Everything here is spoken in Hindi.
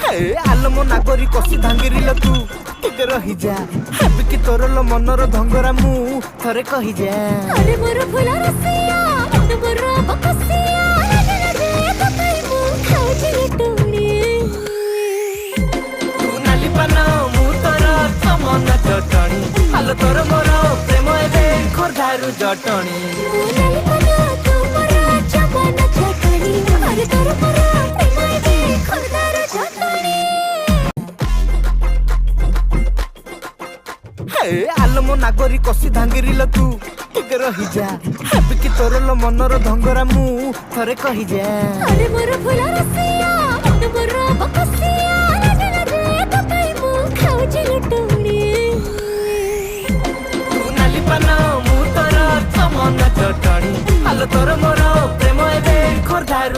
आलम नागरी कसी धांगिरिल तू टिके रही जा हेबी कि तोर लो मनर धंगरा मु थरे कही जा अरे मोर फुला रसिया तू मोर बकसिया लगे तो कई मु खाउची लटुनी तू नाली पाना मु तोर समन चटणी हालो तोर मोर प्रेम एबे खोरधारू जटणी नाली पाना तू मोर चमन चटणी अरे तोर मोर प्रेम एबे खोरदार चटणी आलम नागरी कसी धांगिरिल तू टिके रही जा हेबी कि तोर लो मनर धंगरा मु थरे कही जा अरे मोर फुला रसिया तू मोर बकसिया लगे तो कई मु खाउची लटुनी तू नाली पाना मु तोर समन चटणी हालो तोर मोर प्रेम एबे खोरधारू